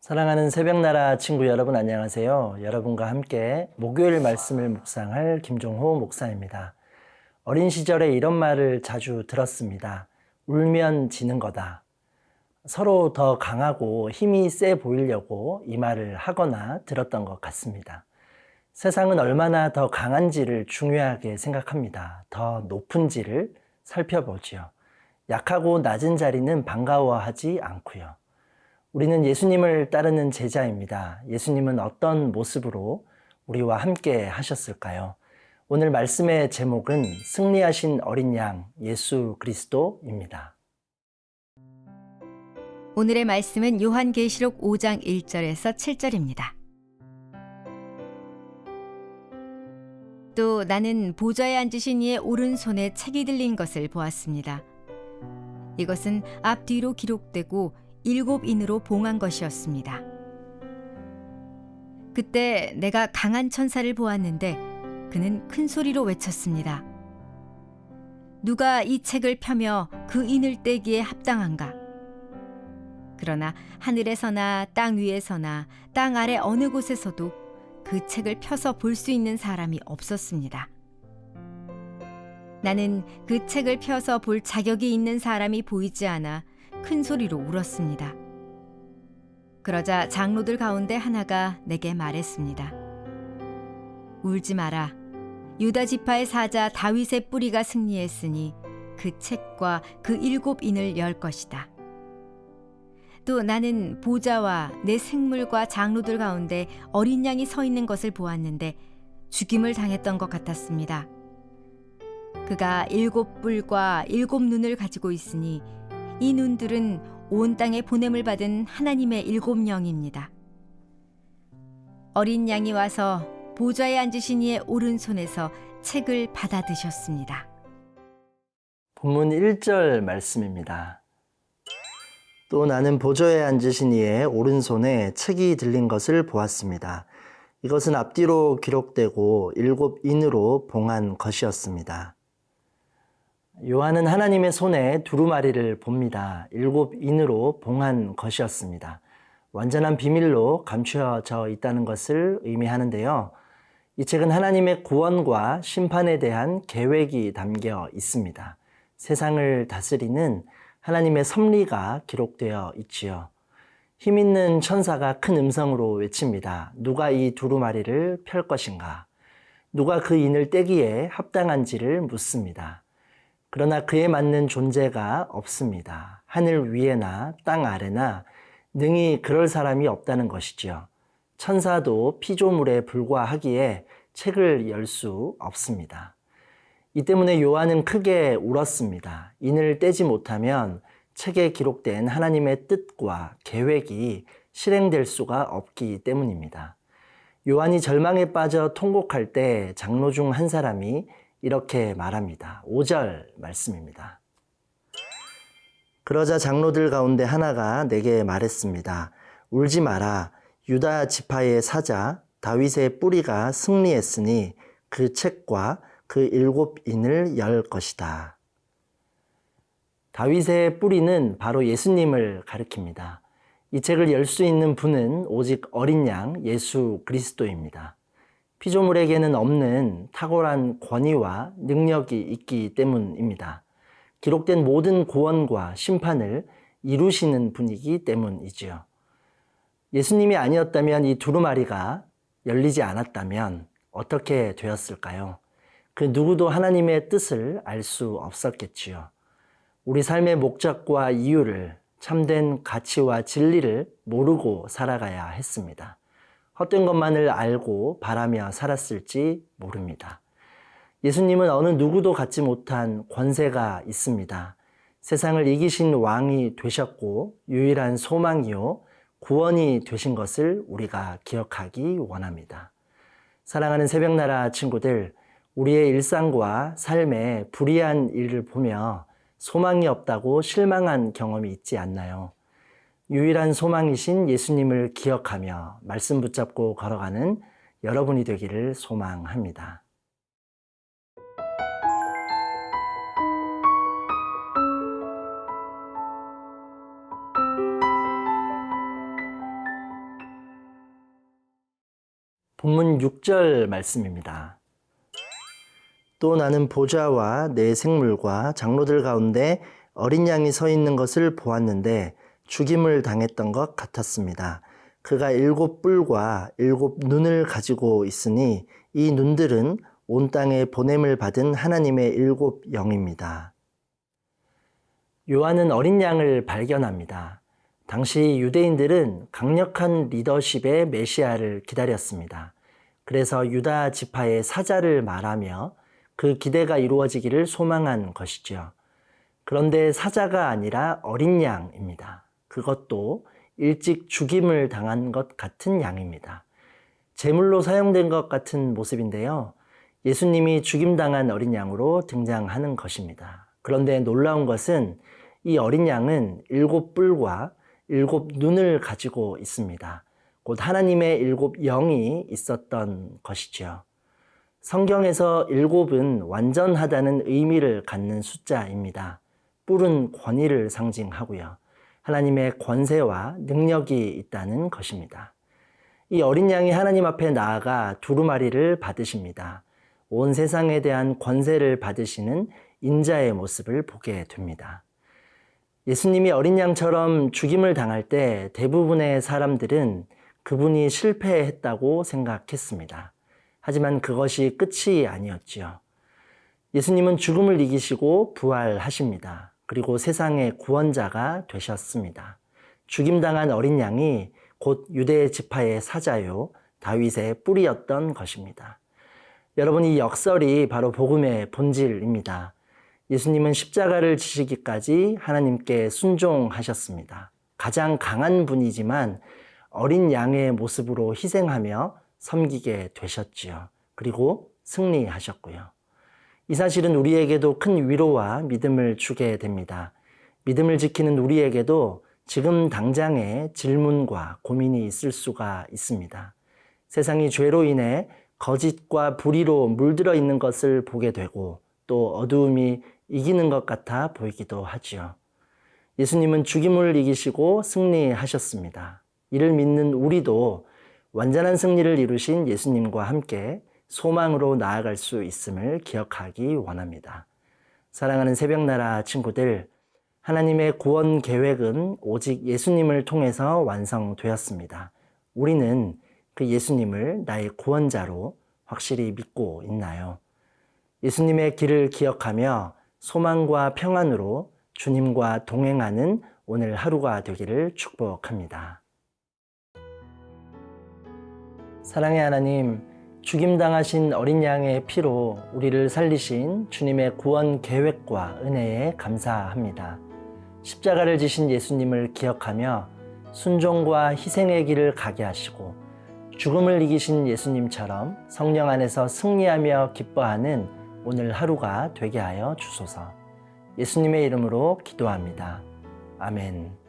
사랑하는 새벽나라 친구 여러분 안녕하세요. 여러분과 함께 목요일 말씀을 묵상할 김종호 목사입니다. 어린 시절에 이런 말을 자주 들었습니다. 울면 지는 거다. 서로 더 강하고 힘이 세 보이려고 이 말을 하거나 들었던 것 같습니다. 세상은 얼마나 더 강한지를 중요하게 생각합니다. 더 높은지를 살펴보지요. 약하고 낮은 자리는 반가워하지 않고요. 우리는 예수님을 따르는 제자입니다. 예수님은 어떤 모습으로 우리와 함께 하셨을까요? 오늘 말씀의 제목은 승리하신 어린 양 예수 그리스도입니다. 오늘의 말씀은 요한계시록 5장 1절에서 7절입니다. 또 나는 보좌에 앉으신 이의 오른손에 책이 들린 것을 보았습니다. 이것은 앞뒤로 기록되고 7인으로 봉한 것이었습니다. 그때 내가 강한 천사를 보았는데 그는 큰 소리로 외쳤습니다. 누가 이 책을 펴며 그 인을 떼기에 합당한가? 그러나 하늘에서나 땅 위에서나 땅 아래 어느 곳에서도 그 책을 펴서 볼 수 있는 사람이 없었습니다. 나는 그 책을 펴서 볼 자격이 있는 사람이 보이지 않아 큰 소리로 울었습니다. 그러자 장로들 가운데 하나가 내게 말했습니다. 울지 마라. 유다 지파의 사자 다윗의 뿌리가 승리했으니 그 책과 그 7인을 열 것이다. 또 나는 보좌와 내 생물과 장로들 가운데 어린 양이 서 있는 것을 보았는데 죽임을 당했던 것 같았습니다. 그가 7뿔과 7눈을 가지고 있으니 이 눈들은 온 땅에 보냄을 받은 하나님의 7영입니다. 어린 양이 와서 보좌에 앉으신 이의 오른손에서 책을 받아 드셨습니다. 본문 1절 말씀입니다. 또 나는 보좌에 앉으신 이의 오른손에 책이 들린 것을 보았습니다. 이것은 앞뒤로 기록되고 7인으로 봉한 것이었습니다. 요한은 하나님의 손에 두루마리를 봅니다. 7인으로 봉한 것이었습니다. 완전한 비밀로 감추어져 있다는 것을 의미하는데요. 이 책은 하나님의 구원과 심판에 대한 계획이 담겨 있습니다. 세상을 다스리는 하나님의 섭리가 기록되어 있지요. 힘 있는 천사가 큰 음성으로 외칩니다. 누가 이 두루마리를 펼 것인가? 누가 그 인을 떼기에 합당한지를 묻습니다. 그러나 그에 맞는 존재가 없습니다. 하늘 위에나 땅 아래나 능히 그럴 사람이 없다는 것이지요. 천사도 피조물에 불과하기에 책을 열 수 없습니다. 이 때문에 요한은 크게 울었습니다. 인을 떼지 못하면 책에 기록된 하나님의 뜻과 계획이 실행될 수가 없기 때문입니다. 요한이 절망에 빠져 통곡할 때 장로 중 한 사람이 이렇게 말합니다. 5절 말씀입니다. 그러자 장로들 가운데 하나가 내게 말했습니다. 울지 마라. 유다 지파의 사자 다윗의 뿌리가 승리했으니 그 책과 그 7인을 열 것이다. 다윗의 뿌리는 바로 예수님을 가리킵니다. 이 책을 열 수 있는 분은 오직 어린 양 예수 그리스도입니다. 피조물에게는 없는 탁월한 권위와 능력이 있기 때문입니다. 기록된 모든 구원과 심판을 이루시는 분이기 때문이지요. 예수님이 아니었다면 이 두루마리가 열리지 않았다면 어떻게 되었을까요? 그 누구도 하나님의 뜻을 알 수 없었겠지요. 우리 삶의 목적과 이유를 참된 가치와 진리를 모르고 살아가야 했습니다. 헛된 것만을 알고 바라며 살았을지 모릅니다. 예수님은 어느 누구도 갖지 못한 권세가 있습니다. 세상을 이기신 왕이 되셨고 유일한 소망이요 구원이 되신 것을 우리가 기억하기 원합니다. 사랑하는 새벽나라 친구들, 우리의 일상과 삶에 불이한 일을 보며 소망이 없다고 실망한 경험이 있지 않나요? 유일한 소망이신 예수님을 기억하며 말씀 붙잡고 걸어가는 여러분이 되기를 소망합니다. 본문 6절 말씀입니다. 또 나는 보좌와 내 생물과 장로들 가운데 어린 양이 서 있는 것을 보았는데 죽임을 당했던 것 같았습니다. 그가 7뿔과 7눈을 가지고 있으니 이 눈들은 온 땅에 보냄을 받은 하나님의 7영입니다. 요한은 어린 양을 발견합니다. 당시 유대인들은 강력한 리더십의 메시아를 기다렸습니다. 그래서 유다 지파의 사자를 말하며 그 기대가 이루어지기를 소망한 것이죠. 그런데 사자가 아니라 어린 양입니다. 그것도 일찍 죽임을 당한 것 같은 양입니다. 제물로 사용된 것 같은 모습인데요. 예수님이 죽임당한 어린 양으로 등장하는 것입니다. 그런데 놀라운 것은 이 어린 양은 7뿔과 7눈을 가지고 있습니다. 곧 하나님의 7영이 있었던 것이죠. 성경에서 7은 완전하다는 의미를 갖는 숫자입니다. 뿔은 권위를 상징하고요. 하나님의 권세와 능력이 있다는 것입니다. 이 어린 양이 하나님 앞에 나아가 두루마리를 받으십니다. 온 세상에 대한 권세를 받으시는 인자의 모습을 보게 됩니다. 예수님이 어린 양처럼 죽임을 당할 때 대부분의 사람들은 그분이 실패했다고 생각했습니다. 하지만 그것이 끝이 아니었지요. 예수님은 죽음을 이기시고 부활하십니다. 그리고 세상의 구원자가 되셨습니다. 죽임당한 어린 양이 곧 유대 지파의 사자요, 다윗의 뿔이었던 것입니다. 여러분, 이 역설이 바로 복음의 본질입니다. 예수님은 십자가를 지시기까지 하나님께 순종하셨습니다. 가장 강한 분이지만 어린 양의 모습으로 희생하며 섬기게 되셨지요. 그리고 승리하셨고요. 이 사실은 우리에게도 큰 위로와 믿음을 주게 됩니다. 믿음을 지키는 우리에게도 지금 당장의 질문과 고민이 있을 수가 있습니다. 세상이 죄로 인해 거짓과 불의로 물들어 있는 것을 보게 되고 또 어두움이 이기는 것 같아 보이기도 하지요. 예수님은 죽임을 이기시고 승리하셨습니다. 이를 믿는 우리도 완전한 승리를 이루신 예수님과 함께 소망으로 나아갈 수 있음을 기억하기 원합니다. 사랑하는 새벽나라 친구들, 하나님의 구원 계획은 오직 예수님을 통해서 완성되었습니다. 우리는 그 예수님을 나의 구원자로 확실히 믿고 있나요? 예수님의 길을 기억하며 소망과 평안으로 주님과 동행하는 오늘 하루가 되기를 축복합니다. 사랑의 하나님, 죽임당하신 어린 양의 피로 우리를 살리신 주님의 구원 계획과 은혜에 감사합니다. 십자가를 지신 예수님을 기억하며 순종과 희생의 길을 가게 하시고 죽음을 이기신 예수님처럼 성령 안에서 승리하며 기뻐하는 오늘 하루가 되게 하여 주소서. 예수님의 이름으로 기도합니다. 아멘.